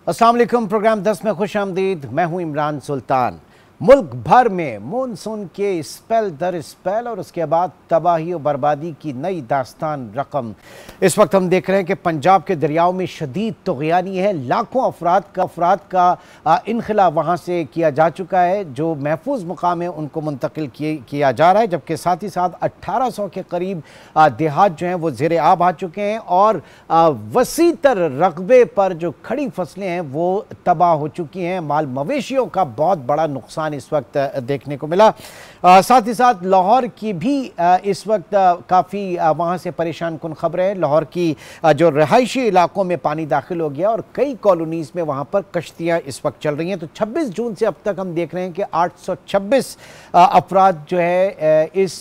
अस्सलाम वालेकुम। प्रोग्राम 10 में खुश आमदीद। मैं हूं इमरान सुल्तान। मुल्क भर में मानसून के स्पेल दर स्पेल और उसके बाद तबाही और बर्बादी की नई दास्तान रकम। इस वक्त हम देख रहे हैं कि पंजाब के दरियाओं में शदीद तुग़यानी है। लाखों अफराद का इनखला वहाँ से किया जा चुका है। जो महफूज मुकाम है उनको मुंतकिल किया जा रहा है, जबकि साथ ही साथ 1800 के करीब देहात जो हैं वो ज़ेर आब आ चुके हैं और वसी तर रकबे पर जो खड़ी फसलें हैं वो तबाह हो चुकी हैं। माल मवेशियों का बहुत बड़ा नुकसान इस वक्त देखने को मिला। साथ ही साथ लाहौर की भी इस वक्त काफ़ी वहाँ से परेशान कुन खबरें हैं। लाहौर की जो रहायशी इलाकों में पानी दाखिल हो गया और कई कॉलोनीज़ में वहाँ पर कश्तियाँ इस वक्त चल रही हैं। तो 26 जून से अब तक हम देख रहे हैं कि 826 अफराद जो है इस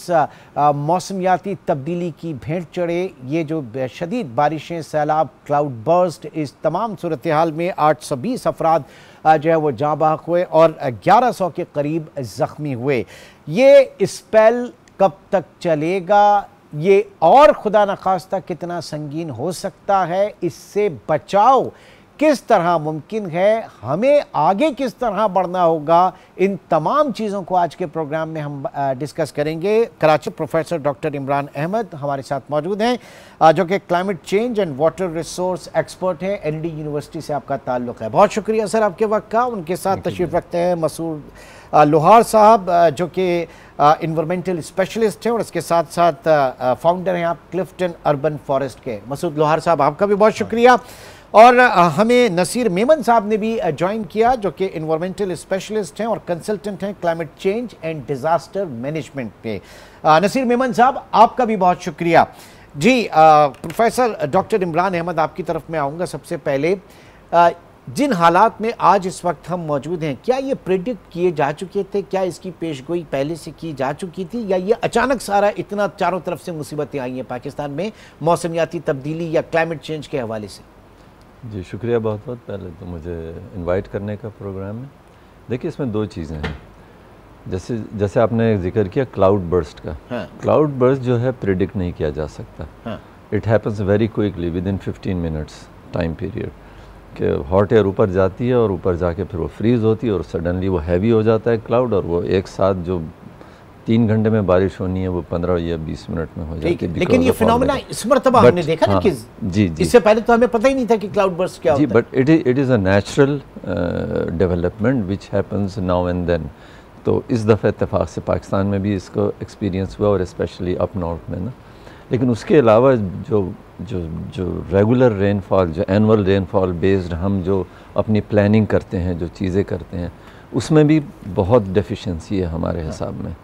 मौसमियाती तब्दीली की भेंट चढ़े। ये जो शदीद बारिशें, सैलाब, क्लाउड बर्स्ट, इस तमाम सूरत हाल में 820 अफराद जो है वो जाँ बहक हुए और 1100 के करीब ज़ख्मी हुए। ये स्पेल कब तक चलेगा, ये और खुदा न खास्ता कितना संगीन हो सकता है, इससे बचाव किस तरह मुमकिन है, हमें आगे किस तरह बढ़ना होगा, इन तमाम चीज़ों को आज के प्रोग्राम में हम डिस्कस करेंगे। कराची प्रोफेसर डॉक्टर इमरान अहमद हमारे साथ मौजूद हैं, जो कि climate change and water resource expert हैं। एनडी यूनिवर्सिटी से आपका ताल्लुक़ है। बहुत शुक्रिया सर आपके वक्त का। उनके साथ तशरीफ़ रखते हैं मसूद लोहार साहब, जो कि इन्वायरमेंटल स्पेशलिस्ट हैं और इसके साथ साथ फाउंडर हैं आप क्लिफ्टन अर्बन फॉरेस्ट के। मसूद लोहार साहब आपका भी बहुत शुक्रिया। और हमें नसीर मेमन साहब ने भी ज्वाइन किया, जो कि इन्वायरमेंटल स्पेशलिस्ट हैं और कंसल्टेंट हैं climate change and disaster management पे। नसीर मेमन साहब आपका भी बहुत शुक्रिया। जी प्रोफेसर डॉक्टर इमरान अहमद आपकी तरफ में आऊँगा। सबसे पहले जिन हालात में आज इस वक्त हम मौजूद हैं, क्या ये प्रेडिक्ट किए जा चुके थे? क्या इसकी पेशगोई पहले से की जा चुकी थी, या ये अचानक सारा इतना चारों तरफ से मुसीबतें आई हैं पाकिस्तान में मौसमियाती तब्दीली या क्लाइमेट चेंज के हवाले से? जी शुक्रिया बहुत बहुत। पहले तो मुझे इनवाइट करने का प्रोग्राम में। देखिए इसमें दो चीज़ें हैं। जैसे आपने जिक्र किया क्लाउड बर्स्ट का। हाँ। क्लाउड बर्स्ट जो है प्रिडिक्ट नहीं किया जा सकता। हाँ। It happens very quickly with in 15 minutes time period, कि हॉट एयर ऊपर जाती है और ऊपर जाके फिर वो फ्रीज़ होती है और सडनली वो हैवी हो जाता है क्लाउड, और वो एक साथ जो 3 घंटे में बारिश होनी है वो 15 या 20 डेवलपमेंट में हो जाती है। लेकिन ये फिनोमेना इस मरतबा हमने देखा ना कि जी इससे पहले तो हमें पता ही नहीं था कि क्लाउड बर्स्ट क्या होता है। But it is a natural development which happens now and then. तो इस दफ़ा इत्तेफाक से पाकिस्तान में भी इसको एक्सपीरियंस हुआ, और स्पेशली अप नॉर्थ में ना। लेकिन उसके अलावा जो जो जो रेगुलर रेनफॉल, जो एनुअल रेनफॉल बेस्ड हम जो अपनी प्लानिंग करते हैं, जो चीज़ें करते हैं, उसमें भी बहुत डेफिशिएंसी है हमारे हिसाब में।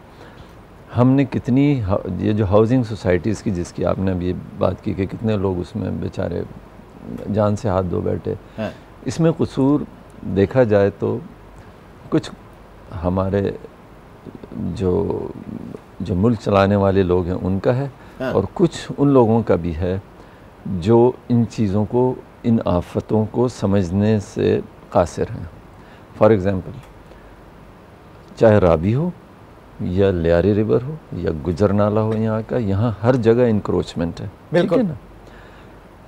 हमने कितनी ये जो हाउसिंग सोसाइटीज़ की जिसकी आपने अभी बात की कि कितने लोग उसमें बेचारे जान से हाथ धो बैठे, इसमें कसूर देखा जाए तो कुछ हमारे जो मुल्क चलाने वाले लोग हैं उनका है, और कुछ उन लोगों का भी है जो इन चीज़ों को, इन आफतों को समझने से कासिर हैं। फॉर एग्ज़ाम्पल, चाहे रावी हो या लियारी रिवर हो या गुजर नाला हो, यहाँ हर जगह इंक्रोचमेंट है। बिल्कुल ना,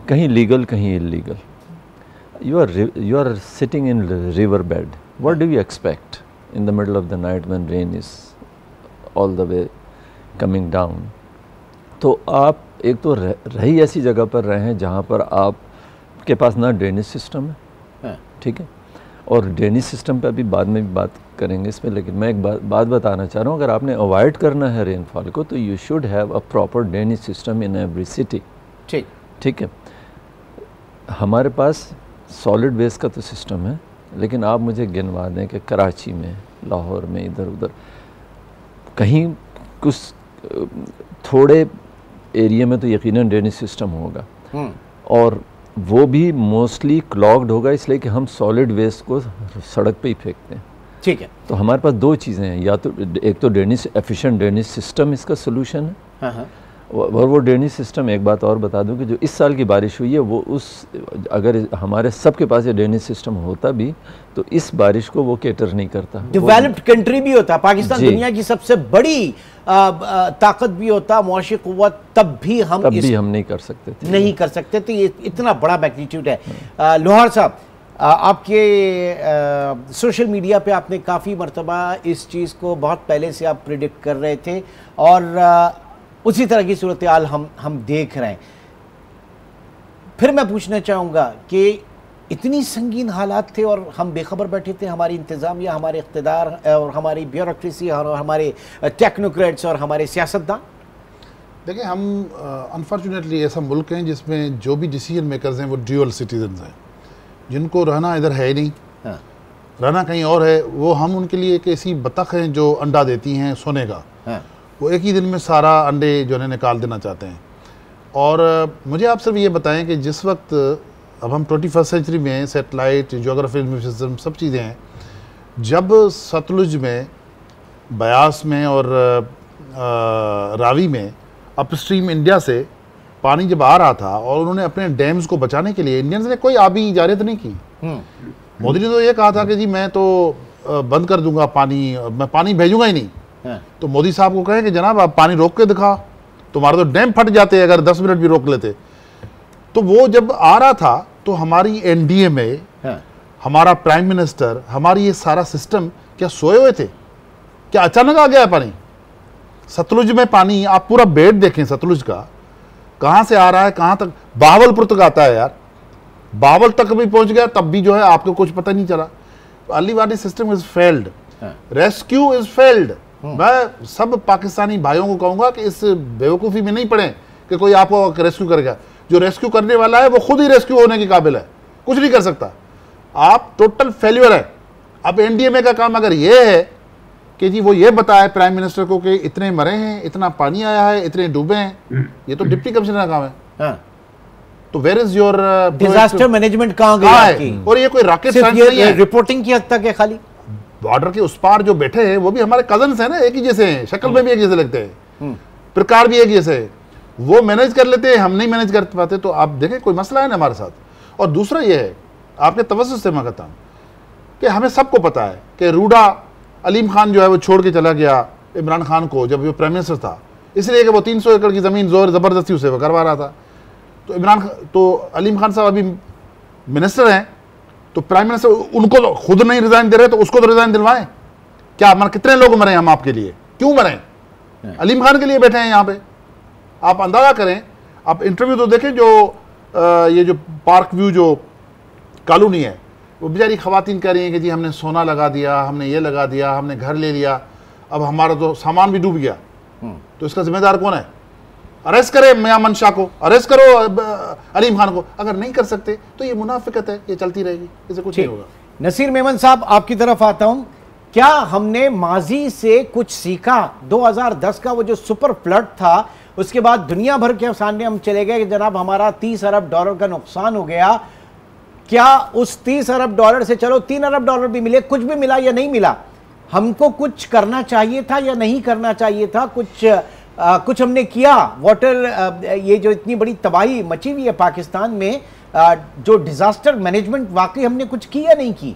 कहीं लीगल कहीं illegal. You are sitting in river bed, what do you expect in the middle of the night when rain is all the way coming down. तो आप एक तो रही ऐसी जगह पर रहे हैं जहाँ पर आपके पास ना ड्रेनेज सिस्टम है, ठीक है, और ड्रेनेज सिस्टम पे अभी बाद में भी बात करेंगे इस पर। लेकिन मैं एक बात बताना चाह रहा हूँ, अगर आपने अवॉइड करना है रेनफॉल को तो you should have a proper drainage system in every city. ठीक है। हमारे पास सॉलिड वेस्ट का तो सिस्टम है, लेकिन आप मुझे गिनवा दें कि कराची में, लाहौर में, इधर उधर कहीं कुछ थोड़े एरिया में तो यकीनन ड्रेनेज सिस्टम होगा, और वो भी मोस्टली क्लॉग्ड होगा, इसलिए कि हम सॉलिड वेस्ट को सड़क पे ही फेंकते हैं। ठीक है। तो हमारे पास दो चीज़ें हैं, या तो एक तो ड्रेनेज एफिशिएंट ड्रेनेज सिस्टम इसका सोल्यूशन है, और वो ड्रेनेज सिस्टम, एक बात और बता दूं कि जो इस साल की बारिश हुई है वो अगर हमारे सबके पास ये ड्रेनेज सिस्टम होता भी तो इस बारिश को वो कैटर नहीं करता। डेवलप्ड कंट्री भी होता, पाकिस्तान दुनिया की सबसे बड़ी ताकत भी होता, मुआशी कुव्वत, तब भी हम नहीं कर सकते थे। नहीं कर सकते थे। ये इतना बड़ा मैग्नीट्यूड है। लोहार साहब, आपके सोशल मीडिया पे आपने काफ़ी मर्तबा इस चीज़ को बहुत पहले से आप प्रिडिक्ट कर रहे थे और उसी तरह की सूरत हाल हम देख रहे हैं। फिर मैं पूछना चाहूँगा कि इतनी संगीन हालात थे और हम बेखबर बैठे थे, हमारी इंतज़ामिया, हमारे इक़्तिदार और हमारी ब्यूरोक्रेसी और हमारे टेक्नोक्रेट्स और हमारे सियासतदान। देखिए, हम अनफॉर्चुनेटली ऐसा मुल्क हैं जिसमें जो भी डिसीजन मेकर्स हैं वो ड्यूअल सिटीजन हैं, जिनको रहना इधर है ही नहीं, हाँ। रहना कहीं और है। वो हम उनके लिए एक ऐसी बतख हैं जो अंडा देती हैं सोने का, हाँ। वो एक ही दिन में सारा अंडे जो है निकाल देना चाहते हैं। और मुझे आप सिर्फ ये बताएं कि जिस वक्त अब हम 21st सेंचुरी में हैं, सेटेलाइट, ज्योग्राफी सिस्टम, सब चीज़ें हैं, जब सतलुज में, ब्यास में और रावी में अपस्ट्रीम इंडिया से पानी जब आ रहा था और उन्होंने अपने डैम्स को बचाने के लिए, इंडियंस ने कोई आबी इजारत नहीं की। मोदी ने तो ये कहा था कि जी मैं तो बंद कर दूंगा पानी, मैं पानी भेजूंगा ही नहीं। हाँ। तो मोदी साहब को कहें कि जनाब आप पानी रोक के दिखा, तुम्हारे तो डैम फट जाते अगर 10 मिनट भी रोक लेते। तो वो जब आ रहा था तो हमारी एनडीए में, हाँ। हमारा प्राइम मिनिस्टर, हमारी ये सारा सिस्टम क्या सोए हुए थे? क्या अचानक आ गया है पानी? सतलुज में पानी, आप पूरा बेड देखें सतलुज का, कहाँ से आ रहा है, कहाँ तक, बावलपुर तक आता है यार, बावल तक भी पहुंच गया, तब भी जो है आपको कुछ पता नहीं चला। Early warning system is failed, rescue is failed. मैं सब पाकिस्तानी भाइयों को कहूंगा कि इस बेवकूफ़ी में नहीं पड़े कि कोई आपको रेस्क्यू करेगा। जो रेस्क्यू करने वाला है वो खुद ही रेस्क्यू होने के काबिल है, कुछ नहीं कर सकता। आप टोटल फेल्यूर है। अब एनडीएमए का काम अगर ये है कि जी वो ये बताए प्राइम मिनिस्टर को कि इतने मरे हैं, इतना पानी आया है, इतने डूबे हैं, ये तो डिप्टी कमिश्नर का काम है। हाँ। तो where is your disaster management कहाँ गया आपकी? और ये कोई रॉकेट साइंस नहीं है, रिपोर्टिंग की हद तक है खाली। बॉर्डर के उस पार जो बैठे हैं वो भी हमारे कजन्स हैं ना, एक ही जैसे हैं, शक्ल में भी एक जैसे लगते हैं, प्रकार भी एक जैसे है। वो मैनेज कर लेते हैं, हम नहीं मैनेज कर पाते। तो आप देखें कोई मसला है ना हमारे साथ। और दूसरा ये है, आपके तवज्जो से मैं कहता हूँ कि हमें सबको पता है कि रूडा अलीम खान जो है वो छोड़ के चला गया इमरान खान को जब वो प्राइम मिनिस्टर था, इसलिए कि वो 300 एकड़ की ज़मीन जोर ज़बरदस्ती उसे करवा रहा था। तो अलीम खान साहब अभी मिनिस्टर हैं, तो प्राइम मिनिस्टर उनको तो खुद नहीं रिजाइन दे रहे, तो उसको तो रिजाइन दिलवाएं। क्या कितने लोग मरे हम आपके लिए? क्यों मरे? अलीम खान के लिए बैठे हैं यहाँ पे। आप अंदाजा करें, आप इंटरव्यू तो देखें, जो ये जो पार्क व्यू जो कॉलोनी है, वो बेचारी खवातीन कह रही हैं कि जी हमने सोना लगा दिया, हमने ये लगा दिया, हमने घर ले लिया, अब हमारा तो सामान भी डूब गया। तो इसका जिम्मेदार कौन है? अरेस्ट करें मियां मनशा को, अरेस्ट करो अलीम खान को। अगर नहीं कर सकते तो ये मुनाफिकत है, ये चलती रहेगी, इसे कुछ नहीं होगा। नसीर मेमन साहब, आपकी तरफ आता हूं। क्या हमने माजी से कुछ सीखा? 2010 का वो जो सुपर फ्लड था, उसके बाद दुनिया भर के सामने हम चले गए कि जनाब हमारा 30 अरब डॉलर का नुकसान हो गया। क्या उस 30 अरब डॉलर से, चलो 3 अरब डॉलर भी मिले, कुछ भी मिला या नहीं मिला, हमको कुछ करना चाहिए था या नहीं करना चाहिए था? कुछ हमने किया? वाटर, ये जो इतनी बड़ी तबाही मची हुई है पाकिस्तान में, जो डिजास्टर मैनेजमेंट, वाकई हमने कुछ की या नहीं की?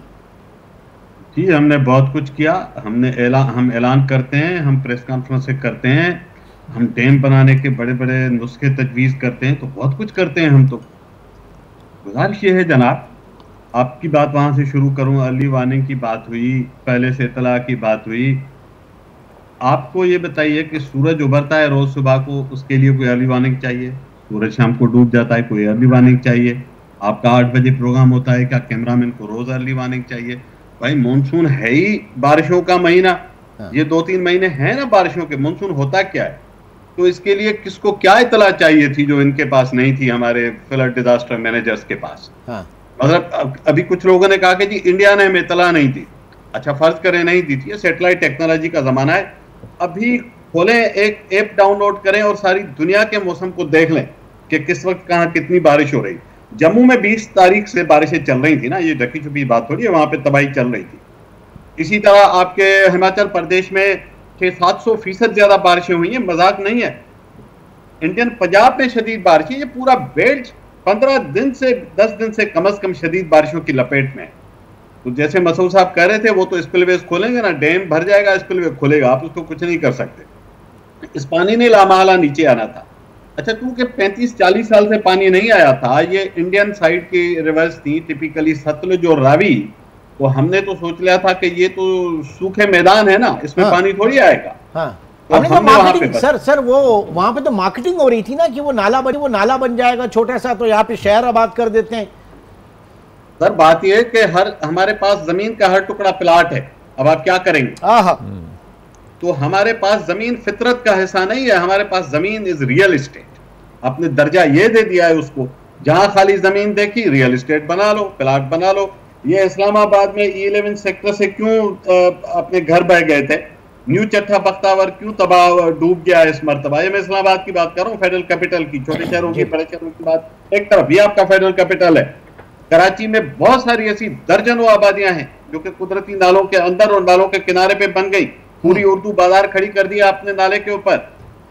जी, हमने बहुत कुछ किया। हम ऐलान करते हैं, हम प्रेस कॉन्फ्रेंस से करते हैं, हम डैम बनाने के बड़े बड़े नुस्खे तजवीज़ करते हैं, तो बहुत कुछ करते हैं हम। तो गुजारिश ये है जनाब, आपकी बात वहाँ से शुरू करूँ, अर्ली वार्निंग की बात हुई, पहले से इतला की बात हुई। आपको ये बताइए कि सूरज उभरता है रोज़ सुबह को, उसके लिए कोई अर्ली वार्निंग चाहिए? सूरज शाम को डूब जाता है, कोई अर्ली वार्निंग चाहिए? आपका 8 बजे प्रोग्राम होता है, क्या कैमरामैन को रोज़ अर्ली वार्निंग चाहिए? भाई मानसून है ही बारिशों का महीना, ये 2-3 महीने हैं ना बारिशों के, मानसून होता क्या है? तो इसके लिए किसको क्या इतला चाहिए थी जो इनके पास नहीं थी, हमारे फ्लड डिजास्टर मैनेजर्स के पास? मतलब अभी कुछ लोगों ने कहा कि जी इंडिया ने हमें इतला नहीं दी। अच्छा, फर्ज करें नहीं दी थी, सैटेलाइट टेक्नोलॉजी का जमाना है। अभी खोलें, एक ऐप डाउनलोड करें और सारी दुनिया के मौसम को देख लें कि किस वक्त कहाँ कितनी बारिश हो रही। जम्मू में 20 तारीख से बारिशें चल रही थी ना, ये ढकी छुपी बात थोड़ी है, वहां पे तबाही चल रही थी। इसी तरह आपके हिमाचल प्रदेश में 600-700% ज्यादा बारिशें हुई हैं, मजाक नहीं है। इंडियन पंजाब में शदीद बारिश, ये पूरा बेल्ट 15 दिन से 10 दिन से कम से कम शदीद बारिशों की लपेट में। तो जैसे मसूद साहब कह रहे थे, वो तो स्पिलवेज खोलेंगे ना, डैम भर जाएगा, स्पिलवे खोलेगा, आप उसको कुछ नहीं कर सकते। इस पानी ने लामहला नीचे आना था। अच्छा, क्योंकि 35-40 साल से पानी नहीं आया था, ये इंडियन साइड की रिवर्स थी, टिपिकली सतलुज और रावी, तो हमने तो सोच लिया था कि ये तो सूखे मैदान है ना, इसमें पानी थोड़ी आएगा। तो हमने मार्केटिंग सर वो वहां पे तो मार्केटिंग हो रही थी ना कि वो नाला बन जाएगा छोटा सा, तो यहाँ पे शहर आबाद कर देते हैं। सर बात ये है कि हमारे पास जमीन का हर टुकड़ा प्लाट है, अब आप क्या करेंगे? तो हमारे पास जमीन फितरत का हिस्सा नहीं है, हमारे पास जमीन इज रियल एस्टेट। आपने दर्जा ये दे दिया है उसको, जहां खाली जमीन देखी रियल एस्टेट बना लो, प्लाट बना लो। ये इस्लामाबाद में E11 सेक्टर से क्यों अपने घर बह गए थे, न्यू चट्टा बख्तावर क्यों तबाह डूब गया इस मरतबा? ये मैं इस्लामाबाद की बात कर रहा हूँ, फेडरल कैपिटल की, छोटे शहरों की, बड़े शहरों की बात एक तरफ, ये आपका फेडरल कैपिटल है। कराची में बहुत सारी ऐसी दर्जनों आबादियां हैं जो कि कुदरती नालों के अंदर और नालों के किनारे पे बन गई, पूरी उर्दू बाजार खड़ी कर दिया आपने नाले के ऊपर।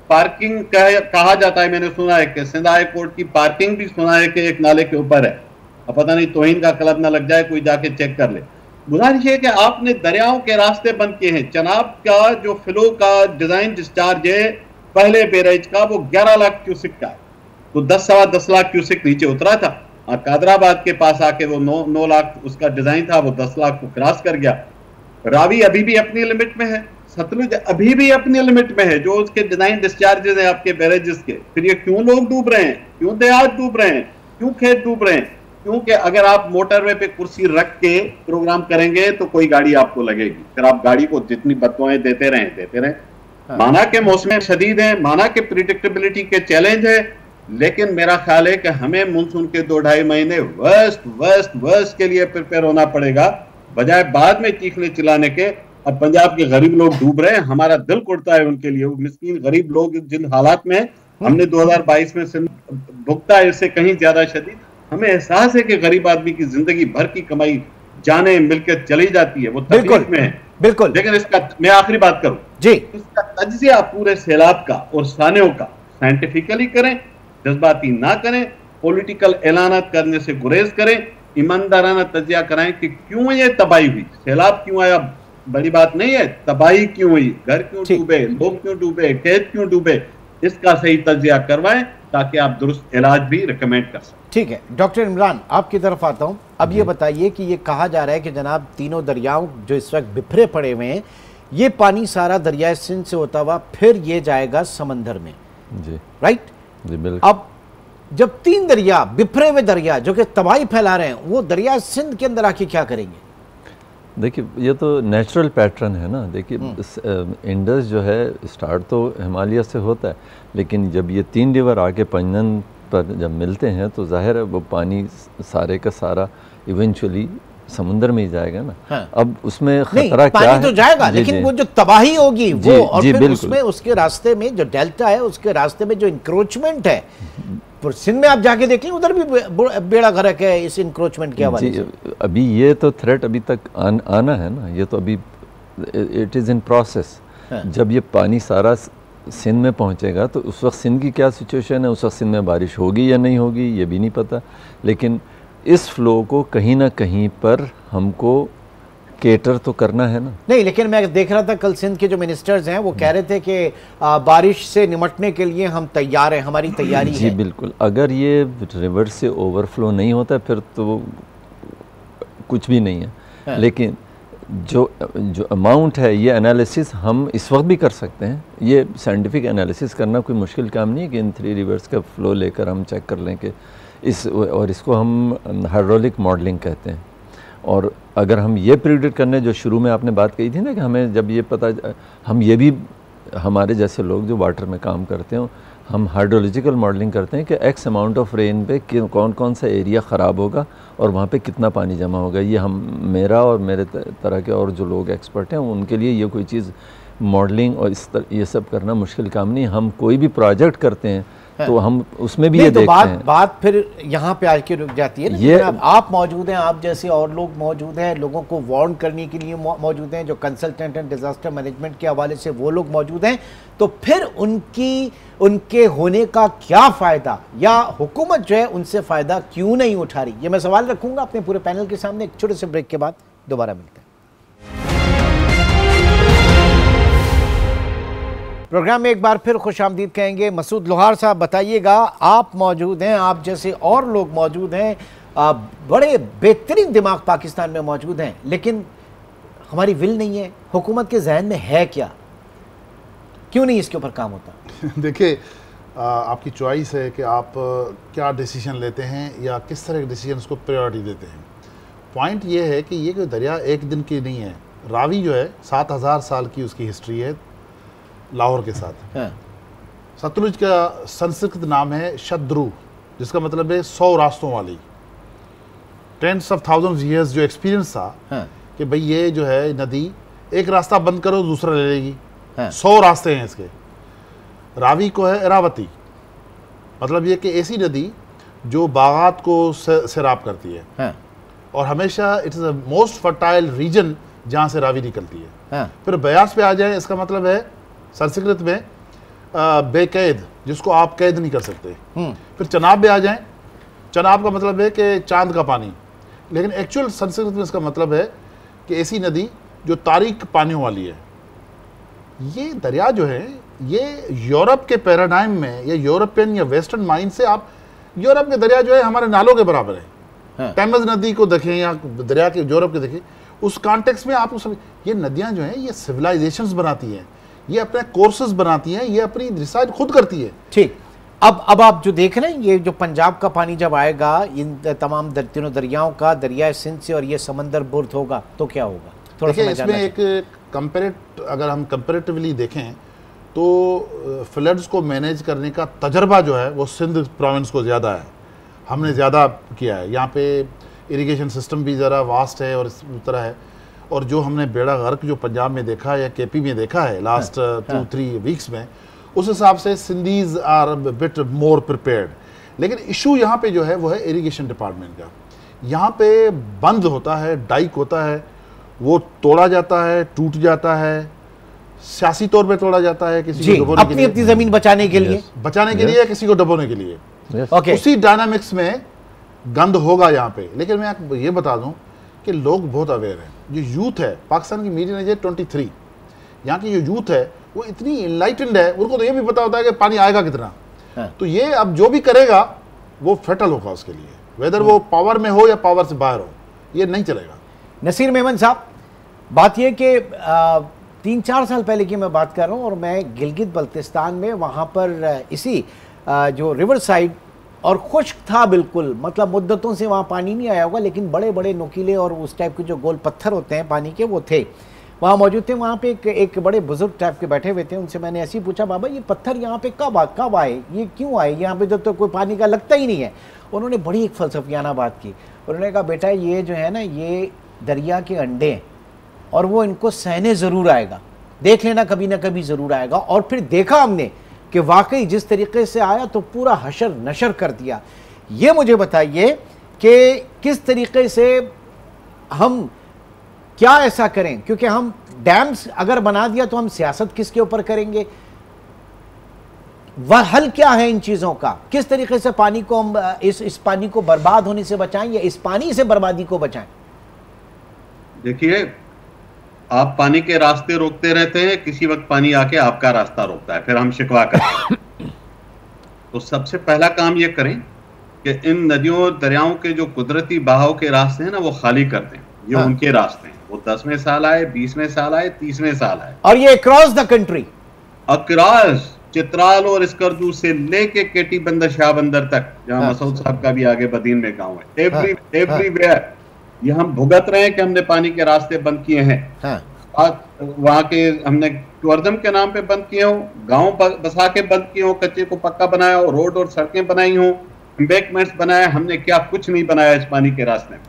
पार्किंग कहा जाता है, मैंने सुना है कि सिंध हाई कोर्ट की पार्किंग भी सुना है कि एक नाले के ऊपर है। अब पता नहीं तोहिन का क्लब ना लग जाए, कोई जाके चेक कर ले। गुजारिश है कि आपने दरियाओं के रास्ते बंद किए हैं। चनाब का जो फ्लो का डिजाइन डिस्चार्ज है पहले बैरेज का, वो 11 लाख क्यूसिक का है, तो 10-10 लाख क्यूसिक नीचे उतरा था। कादराबाद के पास आके वो 9 लाख उसका डिजाइन था, वो 10 लाख को क्रॉस कर गया। रावी अभी भी अपनी लिमिट में है, सतलुज अभी भी अपनी लिमिट में है, जो उसके डिजाइन डिस्चार्जेस हैं आपके बैरेजेस के। फिर ये क्यों लोग डूब रहे हैं, क्यों देहात डूब रहे हैं, क्यों खेत डूब रहे हैं? क्योंकि अगर आप मोटरवे पे कुर्सी रख के प्रोग्राम करेंगे तो कोई गाड़ी आपको लगेगी, फिर आप गाड़ी को जितनी बददुआएं देते रहें। माना के मौसम शदीद है, माना के प्रिडिक्टेबिलिटी के चैलेंज है, लेकिन मेरा ख्याल है कि हमें मानसून के 2-2.5 महीने वर्स्ट के लिए प्रिपेयर होना पड़ेगा, बजाय बाद में चीखने चिल्लाने के। अब पंजाब के गरीब लोग डूब रहे हैं, हमारा दिल कुड़ता है उनके लिए, वो मिस्कीन गरीब लोग जिन हालात में हमने 2022 में भुगता है, इससे कहीं ज्यादा शदीद। हमें एहसास है कि गरीब आदमी की जिंदगी भर की कमाई जाने मिलकर चली जाती है, वो तकलीफ में है। बिल्कुल। लेकिन इसका मैं आखिरी बात करूं जी, इसका तज्जिया पूरे सैलाब का और सानियों का साइंटिफिकली करें, जज्बाती ना करें, पॉलिटिकल ऐलानात करने से गुरेज करें, ईमानदाराना तज्जिया कराएं कि क्यों ये तबाही हुई, सैलाब क्यों आया, बड़ी बात नहीं है, तबाही क्यों हुई, घर क्यों डूबे, लोग क्यों डूबे, खेत क्यों डूबे, इसका सही तज्जिया करवाएं ताकि आप दुरुस्त इलाज भी रिकमेंड कर सकें। ठीक है डॉक्टर इमरान, आपकी तरफ आता हूं। अब ये बताइए कि ये कहा जा रहा है कि जनाब तीनों दरियाओं जो इस वक्त बिखरे पड़े हुए हैं, ये पानी सारा दरिया सिंध से होता हुआ फिर ये जाएगा समंदर में, जी राइट जी बिल्कुल। अब जब 3 दरिया बिखरे हुए दरिया जो कि तबाही फैला रहे हैं, वो दरिया सिंध के अंदर आके क्या करेंगे? देखिए ये तो नेचुरल पैटर्न है ना। देखिए इंडस जो है स्टार्ट तो हिमालय से होता है, लेकिन जब ये 3 रिवर आके पंजन पर जब मिलते हैं तो जाहिर है वो पानी सारे का सारा इवेंचुअली समुद्र में ही जाएगा ना। हाँ। अब उसमें खतरा क्या है? तो जाएगा, लेकिन वो जो तबाही होगी वो, और फिर उसमें उसके रास्ते में जो डेल्टा है, उसके रास्ते में जो इंक्रोचमेंट है, सिंध में आप जाके देखें उधर भी बेड़ा गर्क है इस इंक्रोचमेंट के हवाले से। अभी ये तो थ्रेट अभी तक आना है ना, ये तो अभी इट इज़ इन प्रोसेस। जब ये पानी सारा सिंध में पहुंचेगा तो उस वक्त सिंध की क्या सिचुएशन है, उस वक्त सिंध में बारिश होगी या नहीं होगी ये भी नहीं पता, लेकिन इस फ्लो को कहीं ना कहीं पर हमको केटर तो करना है ना। नहीं, लेकिन मैं देख रहा था कल सिंध के जो मिनिस्टर्स हैं वो कह रहे थे कि बारिश से निमटने के लिए हम तैयार हैं, हमारी तैयारी जी है। बिल्कुल। अगर ये रिवर से ओवरफ्लो नहीं होता फिर तो कुछ भी नहीं है। लेकिन जो अमाउंट है, ये एनालिसिस हम इस वक्त भी कर सकते हैं। ये साइंटिफिक एनालिसिस करना कोई मुश्किल काम नहीं है कि इन 3 रिवर्स का फ्लो लेकर हम चेक कर लें कि और इसको हम हाइड्रोलिक मॉडलिंग कहते हैं। और अगर हम ये प्रिडिक्ट करने, जो शुरू में आपने बात कही थी ना कि हमें जब ये पता, हम ये भी, हमारे जैसे लोग जो वाटर में काम करते हैं, हम हाइड्रोलॉजिकल मॉडलिंग करते हैं कि एक्स अमाउंट ऑफ रेन पे कौन कौन सा एरिया ख़राब होगा और वहाँ पे कितना पानी जमा होगा। ये हम, मेरा और मेरे तरह के और जो लोग एक्सपर्ट हैं उनके लिए ये कोई चीज़ मॉडलिंग और इस तरह ये सब करना मुश्किल काम नहीं। हम कोई भी प्रोजेक्ट करते हैं तो हम उसमें भी ये देखते हैं। बात फिर यहाँ पे आके रुक जाती है ना। ये आप मौजूद हैं, आप जैसे और लोग मौजूद हैं, लोगों को वार्न करने के लिए मौजूद हैं, जो कंसल्टेंट एंड डिजास्टर मैनेजमेंट के हवाले से वो लोग मौजूद हैं, तो फिर उनके होने का क्या फ़ायदा, या हुकूमत जो है उनसे फ़ायदा क्यों नहीं उठा रही? ये मैं सवाल रखूँगा अपने पूरे पैनल के सामने। एक छोटे से ब्रेक के बाद दोबारा मिलते हैं। प्रोग्राम में एक बार फिर खुशामदीद कहेंगे। मसूद लोहार साहब बताइएगा, आप मौजूद हैं, आप जैसे और लोग मौजूद हैं, बड़े बेहतरीन दिमाग पाकिस्तान में मौजूद हैं, लेकिन हमारी विल नहीं है। हुकूमत के जहन में है क्या, क्यों नहीं इसके ऊपर काम होता? देखिए, आपकी चॉइस है कि आप क्या डिसीजन लेते हैं या किस तरह के डिसीजन को प्रायोरिटी देते हैं। पॉइंट ये है कि ये कोई दरिया एक दिन की नहीं है। रावी जो है 7000 साल की उसकी हिस्ट्री है लाहौर के साथ। सतलुज का संस्कृत नाम है शद्रु, जिसका मतलब है 100 रास्तों वाली। टेंस ऑफ थाउजेंड ईयर्स जो एक्सपीरियंस था कि भाई ये जो है नदी, एक रास्ता बंद करो दूसरा ले लेगी। 100 रास्ते हैं इसके। रावी को है इरावती, मतलब ये कि ऐसी नदी जो बागात को सैराब करती है और हमेशा it is the most fertile reason जहाँ से रावी निकलती है। फिर बयास पे आ जाए, इसका मतलब है संस्कृत में बेकैद, जिसको आप कैद नहीं कर सकते। फिर चनाब में आ जाएं, चनाब का मतलब है कि चांद का पानी, लेकिन एक्चुअल संस्कृत में इसका मतलब है कि ऐसी नदी जो तारीक पानियों वाली है। ये दरिया जो है ये यूरोप के पैराडाइम में या यूरोपियन या वेस्टर्न माइंड से, आप यूरोप के दरिया जो है हमारे नालों के बराबर है। टेम्स नदी को देखें या दरिया के यूरोप के देखें, उस कॉन्टेक्स्ट में आपको समझ, ये नदियां जो हैं ये सिविलाइजेशंस बनाती हैं, ये अपने कोर्सेज बनाती हैं, ये अपनी रिसर्च खुद करती है। ठीक, अब आप जो देख रहे हैं, ये जो पंजाब का पानी जब आएगा इन तमाम तीनों दरियाओं का, दरिया सिंध से, और ये समंदर बुर्द होगा तो क्या होगा? थोड़ा सा इसमें एक अगर हम कंपेरेटिवली देखें तो फ्लड्स को मैनेज करने का तजर्बा जो है वो सिंध प्रोविंस को ज़्यादा है। हमने ज़्यादा किया है। यहाँ पे इरिगेशन सिस्टम भी ज़रा वास्ट है और इस तरह है। और जो हमने बेड़ा गर्क जो पंजाब में देखा है या केपी में देखा है लास्ट 2-3 वीक्स में, उस हिसाब से Sindhis are bit more prepared. लेकिन इशू यहाँ पे जो है वो है इरिगेशन डिपार्टमेंट का। यहाँ पे बंद होता है, डाइक होता है, वो तोड़ा जाता है, टूट जाता है, सियासी तौर पे तोड़ा जाता है, किसी को डुबोने के लिए, अपनी जमीन बचाने के लिए, किसी को डुबोने के लिए। उसी डायनामिक्स में गंद होगा यहाँ पे। लेकिन मैं आपको ये बता दूं कि लोग बहुत अवेयर हैं। जो यूथ है, पाकिस्तान की मीडियम एज है 23, यहाँ की जो यूथ है वो इतनी इनलाइटेंड है, उनको तो ये भी पता होता है कि पानी आएगा कितना। तो ये अब जो भी करेगा वो फेटल होगा उसके लिए, वेदर वो पावर में हो या पावर से बाहर हो, ये नहीं चलेगा। नसीर मेमन साहब, बात यह कि 3-4 साल पहले की मैं बात कर रहा हूँ, और मैं गिलगित बल्तिस्तान में वहाँ पर इसी जो रिवर साइड, और खुश्क था बिल्कुल, मतलब मुद्दतों से वहाँ पानी नहीं आया होगा, लेकिन बड़े बड़े नुकीले और उस टाइप के जो गोल पत्थर होते हैं पानी के, वो थे, वहाँ मौजूद थे। वहाँ पे एक बड़े बुजुर्ग टाइप के बैठे हुए थे। उनसे मैंने ऐसे ही पूछा, बाबा ये पत्थर यहाँ पे कब आए, ये क्यों आए, यहाँ पे जब तो कोई पानी का लगता ही नहीं है। उन्होंने बड़ी एक फलसफियाना बात की। उन्होंने कहा, बेटा ये जो है ना, ये दरिया के अंडे हैं और वो इनको सहने ज़रूर आएगा, देख लेना कभी ना कभी ज़रूर आएगा। और फिर देखा हमने कि वाकई जिस तरीके से आया तो पूरा हशर नशर कर दिया। ये मुझे बताइए कि किस तरीके से हम क्या ऐसा करें, क्योंकि हम डैम्स अगर बना दिया तो हम सियासत किसके ऊपर करेंगे? वह हल क्या है इन चीज़ों का? किस तरीके से पानी को हम इस पानी को बर्बाद होने से बचाएं या इस पानी से बर्बादी को बचाएं? देखिए, आप पानी के रास्ते रोकते रहते हैं, किसी वक्त पानी आके आपका रास्ता रोकता है, फिर हम शिकवा करते हैं। तो सबसे पहला काम ये करें कि इन नदियों दरियाओं के जो कुदरती बहाव के रास्ते हैं ना, वो खाली कर दें। ये उनके रास्ते हैं, वो 10वें साल आए, 20वें साल आए, 30वें साल आए, और ये across the country, across Chitral और स्कर्दू से लेके केटी बंदर शाह बंदर तक, जहाँ मसूद साहब का भी आगे बदीन में गांव है, एवरीवेयर ये हम भुगत रहे हैं कि हमने पानी के रास्ते बंद किए हैं। वहां के हमने टूरिज्म के नाम पे बंद किए हो, गांव बसा के बंद किए हो, कच्चे को पक्का बनाया हो, रोड और सड़कें बनाई हो, एम्बैंकमेंट्स बनाए, हमने क्या कुछ नहीं बनाया इस पानी के रास्ते में।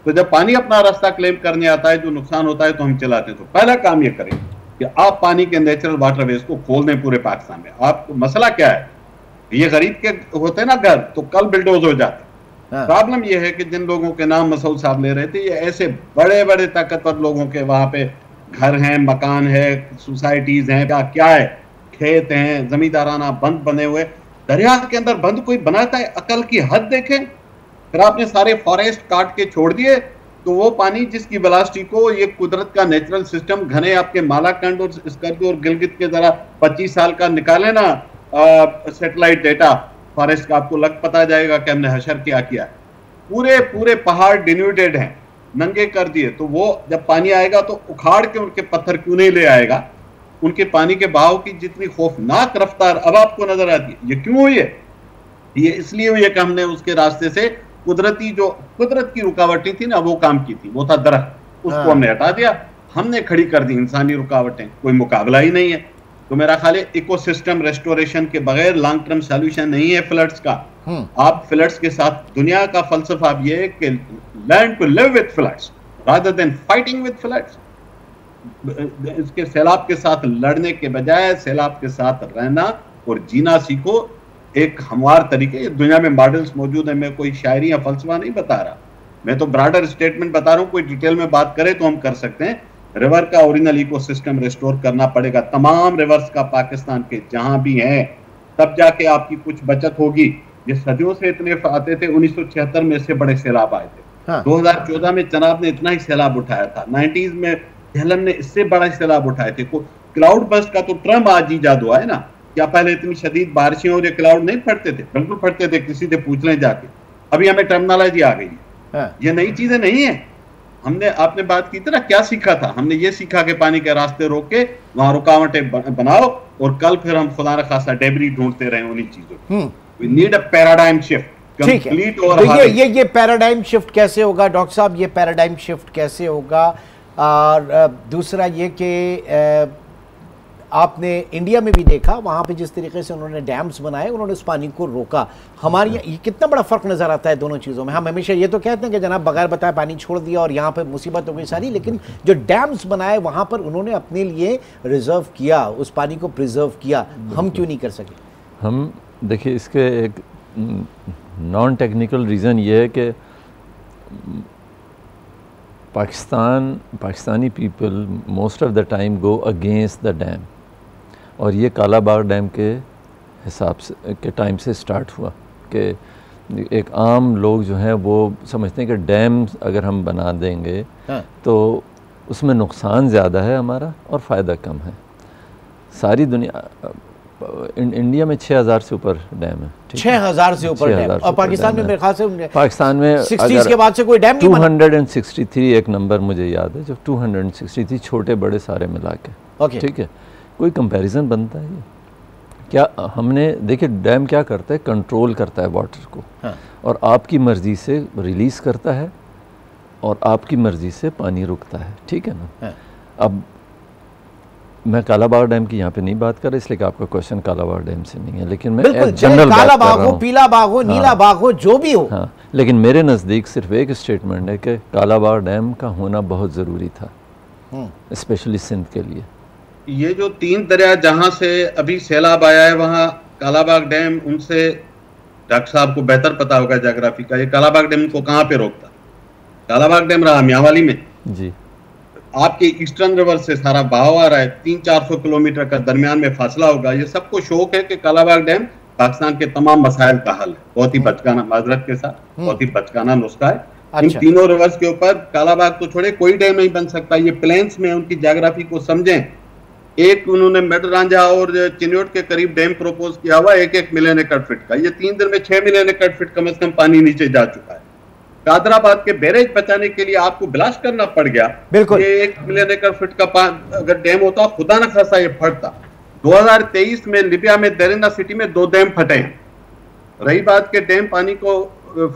तो जब पानी अपना रास्ता क्लेम करने आता है, जो नुकसान होता है, तो हम चलाते हैं। तो पहला काम ये करें कि आप पानी के नेचुरल वाटरवेज को खोल दें पूरे पाकिस्तान में। आपको मसला क्या है, ये गरीब के होते ना घर, तो कल बिल्डोज हो जाते। प्रॉब्लम ये है कि जिन लोगों के नाम मसूद साहब ले रहे थे, ये ऐसे बड़े बड़े ताकतवर लोगों के वहां पे घर हैं, मकान है, सोसाइटीज हैं, क्या है, खेत हैं, जमींदाराना बंद बने हुए। दरिया के अंदर बंद कोई बनाता है? अकल की हद देखें। फिर आपने सारे फॉरेस्ट काट के छोड़ दिए, तो वो पानी जिसकी वेलोसिटी को ये कुदरत का नेचुरल सिस्टम, घने आपके मालाकंड और स्कर्दू और गिलगित के जरा 25 साल का निकाले ना सैटेलाइट डेटा फॉरेस्ट का, आपको पता जाएगा कि हमने हशर क्या किया। पूरे पूरे पहाड़ डिन्यूटेड हैं, नंगे कर दिए। तो वो जब पानी आएगा तो उखाड़ के उनके पत्थर क्यों नहीं ले आएगा? उनके पानी के बहाव की जितनी खौफनाक रफ्तार अब आपको नजर आती है, ये क्यों हुई है? ये इसलिए हुई है कि हमने उसके रास्ते से कुदरती जो कुदरत की रुकावटें थी ना वो काम की थी, वो था दरख्त, उसको हमने हटा दिया, हमने खड़ी कर दी इंसानी रुकावटें। कोई मुकाबला ही नहीं है। तो मेरा ख्याल है इकोसिस्टम रेस्टोरेशन के बगैर लॉन्ग टर्म सॉल्यूशन नहीं है फ्लड्स का। आप फ्लड्स के साथ, दुनिया का फलसफा अब ये है कि learn to live with floods rather than fighting with floods. इसके सैलाब के साथ लड़ने के बजाय सैलाब के साथ रहना और जीना सीखो एक हमवार तरीके। दुनिया में मॉडल्स मौजूद है। मैं कोई शायरी या फलसफा नहीं बता रहा, मैं तो ब्रॉडर स्टेटमेंट बता रहा हूँ। कोई डिटेल में बात करे तो हम कर सकते हैं। रिवर का ओरिजिनल इकोसिस्टम रिस्टोर करना पड़ेगा, तमाम रिवर्स का पाकिस्तान के जहां भी हैं, तब जाके आपकी कुछ बचत होगी। ये सदियों से इतने आते थे। 1976 में इससे बड़े सैलाब आए थे। 2014 में जनाब ने इतना ही सैलाब उठाया था। 90s में झेलम ने इससे बड़ा सैलाब उठाए थे। क्लाउड बस्ट का तो ट्रम आज ईजाद हुआ है ना। क्या पहले इतनी शदीद बारिशें और ये क्लाउड नहीं फटते थे? बिल्कुल फटते थे, किसी से पूछ लें जाके। अभी हमें टर्मिनोलॉजी आ गई है। ये नई चीजें नहीं है। हमने, आपने बात की थी ना, क्या सीखा था? हमने ये सीखा कि पानी के रास्ते रोक के वहां रुकावटें बनाओ और कल फिर हम खुदा न खासा डेबरी ढूंढते रहे उन्हीं चीजों। We need a paradigm shift complete. और ये पैराडाइम शिफ्ट कैसे होगा डॉक्टर साहब? ये पैराडाइम शिफ्ट कैसे होगा? और दूसरा ये कि आपने इंडिया में भी देखा, वहाँ पे जिस तरीके से उन्होंने डैम्स बनाए, उन्होंने उस पानी को रोका। हमारे यहाँ ये कितना बड़ा फर्क नजर आता है दोनों चीज़ों में। हम हमेशा ये तो कहते हैं कि जनाब बगैर बताए पानी छोड़ दिया और यहाँ पे मुसीबत हो गई सारी, लेकिन जो डैम्स बनाए वहाँ पर उन्होंने अपने लिए रिजर्व किया, उस पानी को प्रिजर्व किया। हम क्यों नहीं कर सके? हम देखिए, इसके एक नॉन टेक्निकल रीज़न ये है कि Pakistani people most of the time go against the dam. और ये कालाबाग डैम के हिसाब से के टाइम से स्टार्ट हुआ कि एक आम लोग जो हैं वो समझते हैं कि डैम अगर हम बना देंगे तो उसमें नुकसान ज़्यादा है हमारा और फ़ायदा कम है। सारी दुनिया, इंडिया में 6000 से ऊपर डैम है। 6000 से ऊपर डैम। और पाकिस्तान में मेरे ख्याल से पाकिस्तान में 60s के बाद से कोई डैम नहीं बना। 263 एक नंबर मुझे याद है, जो 263 छोटे बड़े सारे मिला के। ठीक है, कोई कंपैरिजन बनता है? क्या हमने देखिए, डैम क्या करता है? कंट्रोल करता है वाटर को। और आपकी मर्जी से रिलीज़ करता है और आपकी मर्जी से पानी रुकता है। ठीक है ना? अब मैं कालाबाग डैम की यहाँ पे नहीं बात कर रहा, इसलिए कि आपका क्वेश्चन कालाबाग डैम से नहीं है, लेकिन मैं जनरल काला बाग हो, पीला बाग हो, नीला बाग हो, जो भी हो। हाँ, लेकिन मेरे नज़दीक सिर्फ एक स्टेटमेंट है कि कालाबाग डैम का होना बहुत ज़रूरी था, स्पेशली सिंध के लिए। ये जो 3 दरिया जहां से अभी सैलाब आया है, वहां कालाबाग डैम, उनसे डॉक्टर साहब को बेहतर पता होगा ज्योग्राफी का, ये कालाबाग डैम को कहाँ पे रोकता? कालाबाग डैम रहा मियांवाली में जी। आपके ईस्टर्न रिवर से सारा बहाव आ रहा है, 300-400 किलोमीटर का दरमियान में फासला होगा। ये सबको शौक है कि कालाबाग डैम पाकिस्तान के तमाम मसाइल का हल है। बहुत ही बचकाना, माजरत के साथ, बहुत ही बचकाना नुस्खा है। इन तीनों रिवर्स के ऊपर कालाबाग तो छोड़े, कोई डैम नहीं बन सकता। ये प्लेन्स में, उनकी ज्योग्राफी को समझें। एक उन्होंने मेडरांझा और चिन्योट के करीब डैम प्रपोज किया हुआ 1-1 मिलियन एकड़ फीट का। ये 3 दिन में 6 मिलियन एकड़ फीट कम से कम पानी नीचे जा चुका है। कादराबाद के बैरेज बचाने के लिए आपको ब्लास्ट करना पड़ गया। बिल्कुल, ये 1 मिलियन एकड़ फीट का अगर डैम होता, खुदा न खासा ये फटता। 2023 में लिबिया में देरेना सिटी में 2 डैम फटे हैं। रही बात के डैम पानी को,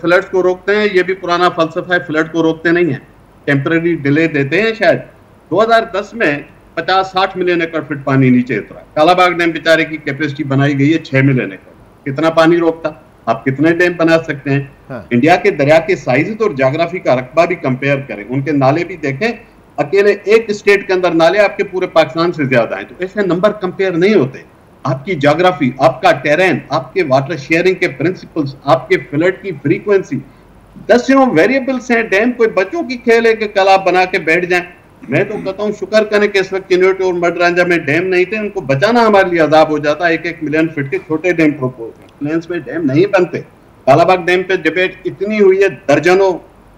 फ्लड्स को रोकते हैं, ये भी पुराना फलसफा है, फ्लड को रोकते नहीं है, टेम्पररी डिले देते हैं शायद। 2010 में 50-60 मिलियन एकड़ फीट पानी नीचे उतरा। कालाबाग डैम बेचारे की कैपेसिटी बनाई गई है 6 मिलियन एकड़। कितना पानी रोकता? आप कितने डैम बना सकते हैं? इंडिया के दरिया के साइज और ज्योग्राफी का रकबा भी कंपेयर करें, उनके नाले भी देखें। अकेले एक स्टेट के अंदर नाले आपके पूरे पाकिस्तान से ज्यादा हैं। तो ऐसे नंबर कंपेयर नहीं होते। आपकी ज्योग्राफी, आपका टेरेन, आपके वाटर शेयरिंग के प्रिंसिपल्स, आपके फ्लड की फ्रीक्वेंसी, 10 वेरिएबल्स हैं। डैम कोई बच्चों की खेल है कि कल आप बना के बैठ जाएं। मैं तो कहता हूँ शुक्र करें कि इस वक्त चिन्योट और मडरांझा में डैम नहीं थे, उनको बचाना हमारे लिए अजाब हो जाता। 1-1 मिलियन फीट के छोटे डैम प्रपोज हैं, प्लेन्स में डैम नहीं बनते। कालाबाग डैम पे डिबेट इतनी हुई है, दर्जनों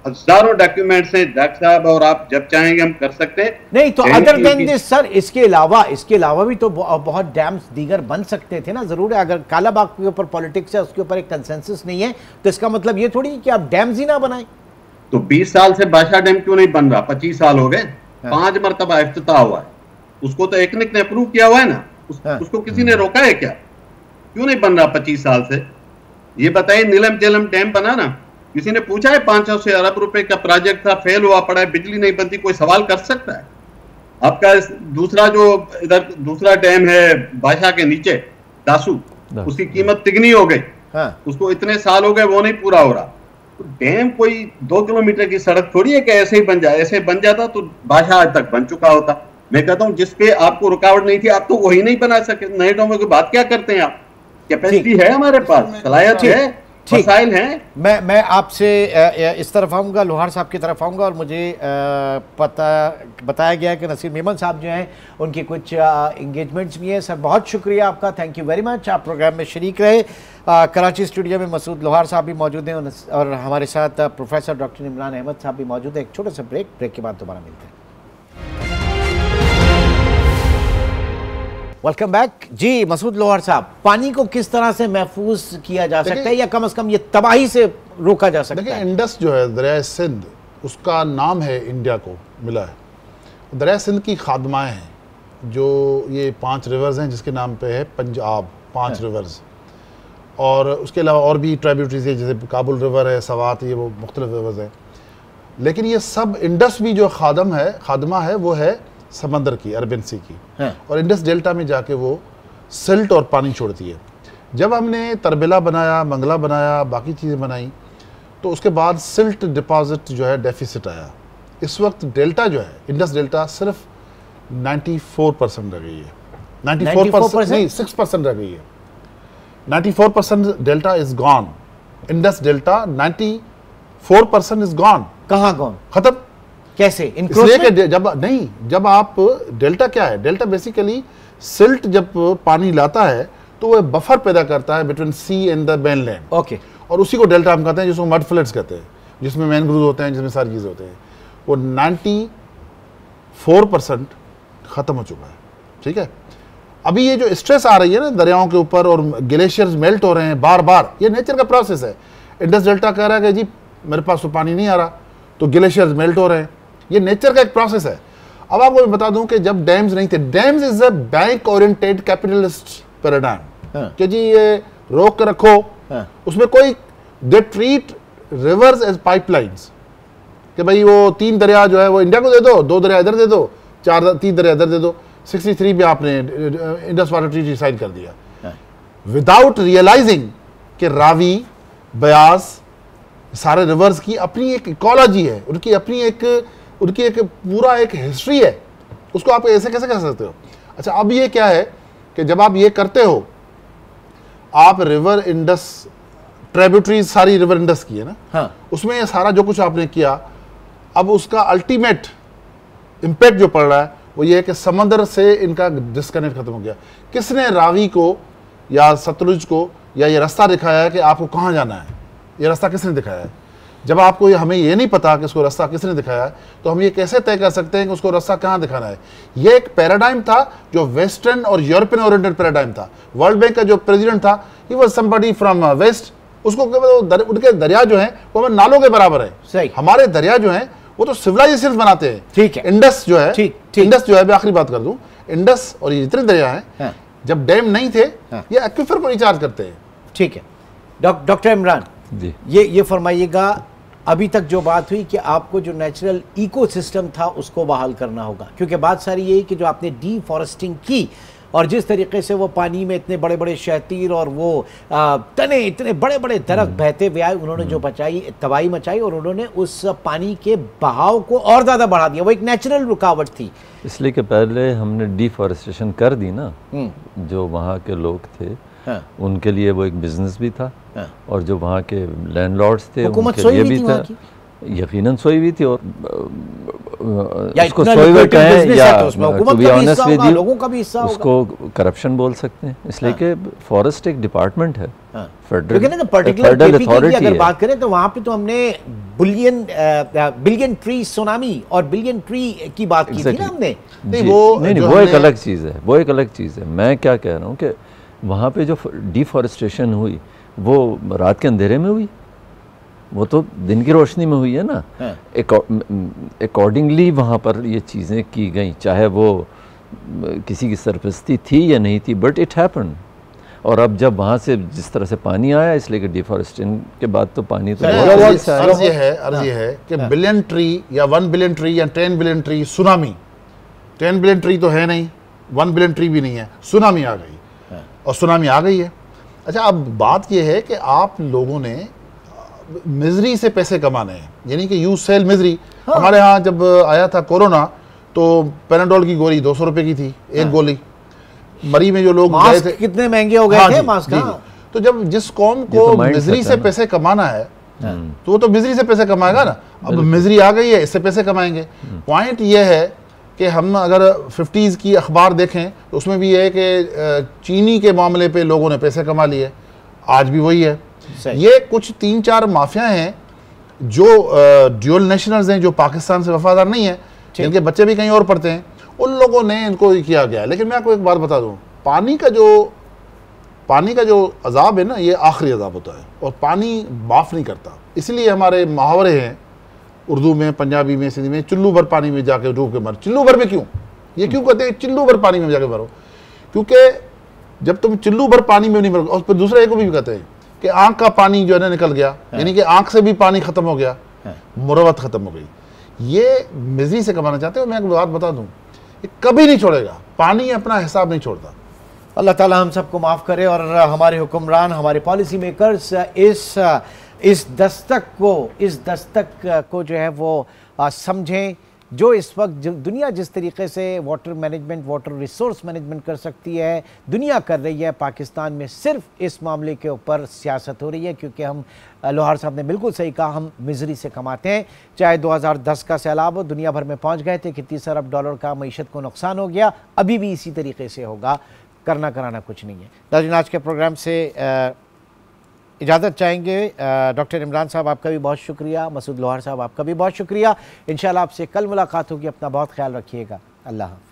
हजारों डॉक्यूमेंट्स हैं डॉक्टर साहब, और आप जब चाहेंगे हम कर सकते हैं। नहीं तो अदर देन दिस सर, इसके अलावा भी तो बहुत डैम्स दीगर बन सकते थे ना। जरूर है, अगर कालाबाग के ऊपर पॉलिटिक्स है, उसके ऊपर एक कंसेंसस नहीं है, तो इसका मतलब ये थोड़ी कि आप डैम्स ही ना बनाएं। तो 20 साल से बादशाह डैम क्यों नहीं बन रहा? 25 साल हो गए, 5 मरतबा इफ्तिताह हुआ है, उसको तो एकनिक ने अप्रूव किया हुआ है ना, उसको किसी ने रोका है क्या? क्यों नहीं बन रहा 25 साल से? ये बताइए, नीलम झेलम डैम बना ना, किसी ने पूछा है? 500 से अरब रुपए का प्रोजेक्ट था, फेल हुआ पड़ा है, बिजली नहीं बनती, कोई सवाल कर सकता है? आपका दूसरा जो इधर दूसरा डैम है बादशाह के नीचे, दासू, उसकी कीमत तिगनी हो गई, उसको इतने साल हो गए, वो नहीं पूरा हो रहा। तो डैम कोई 2 किलोमीटर की सड़क थोड़ी है कि ऐसे ही बन जाए। ऐसे बन जाता तो बादशाह आज तक बन चुका होता। मैं कहता हूं जिसपे आपको रुकावट नहीं थी, आप तो वही नहीं बना सके। नए डैमों की बात क्या करते हैं आप? कैपेसिटी है हमारे पास, सलाहियत है, मसाइल हैं। मैं आपसे इस तरफ आऊँगा, लोहार साहब की तरफ आऊँगा, और मुझे बताया गया है कि नसीर मेमन साहब जो हैं उनकी कुछ इंगेजमेंट्स भी हैं। सर बहुत शुक्रिया आपका, थैंक यू वेरी मच, आप प्रोग्राम में शरीक रहे। कराची स्टूडियो में मसूद लोहार साहब भी मौजूद हैं और हमारे साथ प्रोफेसर डॉक्टर इमरान अहमद साहब भी मौजूद हैं। एक छोटे से ब्रेक के बाद दोबारा मिलते हैं। वेलकम बैक जी। मसूद लोहार साहब, पानी को किस तरह से महफूज किया जा सकता है, या कम से कम ये तबाही से रोका जा सकता है? इंडस जो है, दरिया सिंध, उसका नाम है इंडिया को मिला है। दरिया सिंध की खादमाएँ हैं, जो ये 5 रिवर्स हैं जिसके नाम पे है पंजाब, 5 रिवर्स, और उसके अलावा और भी ट्राइब्यूटरीज है, जैसे काबुल रिवर है, सवात, ये वो मुख्तलिफ रिवर्स हैं। लेकिन ये सब इंडस भी जो खादमा है वो है समंदर की, अरबियन सी की, और इंडस डेल्टा में जाके वो सिल्ट और पानी छोड़ती है। जब हमने तरबिला बनाया, मंगला बनाया, बाकी चीज़ें बनाई, तो उसके बाद सिल्ट डिपॉजिट जो है डेफिसिट आया। इस वक्त डेल्टा जो है, इंडस डेल्टा सिर्फ 94% रह गई है। 94% नहीं, 6% रह गई है। 94% delta is gone. Indus delta 94% is gone. कहाँ गॉन? खत्म। कैसे? इसलिए कि जब आप डेल्टा क्या है, डेल्टा बेसिकली सिल्ट जब पानी लाता है तो वह बफर पैदा करता है between sea and the mainland. Okay. और उसी को डेल्टा हम कहते हैं, जिसको मड फ्लड्स कहते हैं, जिसमें मैनग्रूव होते हैं, जिसमें सारी चीज़ें होते हैं। वो 94% खत्म हो चुका है। ठीक है, अभी ये जो स्ट्रेस आ रही है ना दरियाओं के ऊपर, और ग्लेशियर्स मेल्ट हो रहे हैं बार बार, ये नेचर का प्रोसेस है। इंडस डेल्टा कह रहा है कि जी मेरे पास तो पानी नहीं आ रहा, तो ग्लेशियर्स मेल्ट हो रहे हैं, ये नेचर का एक प्रोसेस है। अब आपको मैं बता दूं कि जब डैम्स नहीं थे, dams is a bank oriented capitalist paradigm, कि जी ये रोक के रखो, उसमें कोई, they treat rivers as pipelines, कि भाई वो 3 दरिया जो है वो इंडिया को दे दो, 2 दरिया इधर दे दो, 3 दरिया इधर दे दो। 63 में आपने इंडस वाटर ट्रीटी साइन कर दिया, विदाउट रियलाइजिंग कि रावी, बयास, सारे रिवर्स की अपनी एक इकोलॉजी है, उनकी अपनी एक पूरा एक हिस्ट्री है। उसको आप ऐसे कैसे कह सकते हो? अच्छा, अब ये क्या है कि जब आप ये करते हो, आप रिवर इंडस ट्रिब्यूटरीज सारी रिवर इंडस की है ना, उसमें ये सारा जो कुछ आपने किया, अब उसका अल्टीमेट इम्पैक्ट जो पड़ रहा है वो ये है कि समंदर से इनका डिस्कनेक्ट खत्म हो गया। किसने रावी को या सतलुज को या ये रास्ता दिखाया है कि आपको कहाँ जाना है? ये रास्ता किसने दिखाया है? जब आपको हमें ये नहीं पता कि उसको रास्ता किसने दिखाया है, तो हम ये कैसे तय कर सकते हैं कि उसको रास्ता कहाँ दिखाना है? ये एक पैराडाइम था जो वेस्टर्न और यूरोपियन ओरिएंटेड पैराडाइम था। वर्ल्ड बैंक का जो प्रेसिडेंट था, he was somebody from west. उसको उनके दरिया जो हैं वो हमें नालों के बराबर है। सही। हमारे दरिया जो हैं वो तो सिविलाइजेशन बनाते हैं। ठीक है। इंडस जो है, इंडस जो है, मैं आखिरी बात कर दूं, इंडस और ये जितने दरिया हैं, जब डैम नहीं थे, ये एक्विफर को रिचार्ज करते हैं। ठीक है। डॉक्टर इमरान जी, ये फरमाइएगा, अभी तक जो बात हुई कि आपको जो नेचुरल इकोसिस्टम था उसको बहाल करना होगा, क्योंकि बात सारी यही कि जो आपने डीफॉरेस्टिंग की और जिस तरीके से वो पानी में इतने बड़े बड़े शहतीर और वो तने इतने बड़े बड़े दरख्त बहते हुए आए, उन्होंने जो तबाही मचाई और उन्होंने उस पानी के बहाव को और ज़्यादा बढ़ा दिया। वो एक नेचुरल रुकावट थी। इसलिए कि पहले हमने डिफॉरेस्टेशन कर दी ना, जो वहाँ के लोग थे उनके लिए वो एक बिजनेस भी था, और जो वहाँ के लैंडलॉर्ड्स थे उनके लिए भी था। यकीनन सोई हुई थी, और उसको सोएवर कहें या to be honest with you लोगों का भी हिस्सा होगा, उसको करप्शन बोल सकते हैं, इसलिए कि फॉरेस्ट एक डिपार्टमेंट है, फेडरल अथॉरिटी। अगर बात करें तो वहां पे तो हमने बिलियन ट्री सुनामी और बिलियन ट्री की बात की थी ना हमने। नहीं वो एक अलग चीज़ है, वो एक अलग चीज़ है। मैं क्या कह रहा हूँ कि वहाँ पे जो डिफॉरेस्टेशन हुई वो रात के अंधेरे में हुई, वो तो दिन की रोशनी में हुई है ना। अकॉर्डिंगली वहाँ पर ये चीज़ें की गई, चाहे वो किसी की सरपरस्ती थी या नहीं थी, बट इट हैपन। और अब जब वहाँ से जिस तरह से पानी आया, इसलिए कि डिफॉरेस्टेशन के बाद तो पानी तो अर्ज ये है कि बिलियन ट्री या 1 बिलियन ट्री या 10 billion tree tsunami, 10 billion tree तो है नहीं, 1 बिलियन ट्री भी नहीं है, सुनामी आ गई और सुनामी आ गई है। अच्छा, अब बात यह है कि आप लोगों ने मिजरी से पैसे कमाने हैं, यानी कि यू सेल मिजरी। हमारे यहाँ जब आया था कोरोना तो पैनाडोल की गोली 200 रुपए की थी, एक गोली। मरी में जो लोग गए थे कितने महंगे हो गए थे मास्क। तो जब जिस कौम को मिजरी से पैसे कमाना है तो वो तो मिजरी से पैसे कमाएगा ना। अब मिजरी आ गई है, इससे पैसे कमाएंगे। पॉइंट ये है कि हम अगर 50s की अखबार देखें तो उसमें भी है कि चीनी के मामले पे लोगों ने पैसे कमा लिए, आज भी वही है। ये कुछ 3-4 माफिया हैं जो ड्यूअल नेशनल्स हैं, जो पाकिस्तान से वफादार नहीं है, जिनके बच्चे भी कहीं और पढ़ते हैं, उन लोगों ने इनको किया गया है। लेकिन मैं आपको एक बात बता दूं, पानी का जो अजाब है ना, ये आखिरी अजाब होता है और पानी माफ़ नहीं करता। इसलिए हमारे मुहावरे हैं उर्दू में, पंजाबी में, सिंधी में, चुल्लू भर पानी में जाके डूब के मर। चिल्लू भर में क्यों, ये क्यों कहते हैं चिल्लू भर पानी में जाके मरो? क्योंकि जब तुम चिल्लू भर पानी में नहीं मरो, और फिर दूसरा एक को भी कहते हैं कि आंख का पानी जो है ना निकल गया, यानी कि आंख से भी पानी खत्म हो गया, मुरवत खत्म हो गई। ये मिजरी से कमाना चाहते हो। मैं एक बात बता दूं, ये कभी नहीं छोड़ेगा, पानी अपना हिसाब नहीं छोड़ता। अल्लाह ताला हम सबको माफ़ करे और हमारे हुक्मरान, हमारे पॉलिसी मेकर्स इस दस्तक को जो है वो समझें, जो इस वक्त दुनिया जिस तरीके से water management, water resource management कर सकती है, दुनिया कर रही है। पाकिस्तान में सिर्फ इस मामले के ऊपर सियासत हो रही है, क्योंकि हम, लोहार साहब ने बिल्कुल सही कहा, हम मिजरी से कमाते हैं। चाहे 2010 का सैलाब हो, दुनिया भर में पहुंच गए थे कि 30 अरब डॉलर का मईशत को नुकसान हो गया, अभी भी इसी तरीके से होगा, करना कराना कुछ नहीं है। नाज़रीन, आज के प्रोग्राम से इजाज़त चाहेंगे। डॉक्टर इमरान साहब आपका भी बहुत शुक्रिया, मसूद लोहार साहब आपका भी बहुत शुक्रिया। इंशाल्लाह आपसे कल मुलाकात होगी। अपना बहुत ख्याल रखिएगा। अल्लाह हाफ़िज़।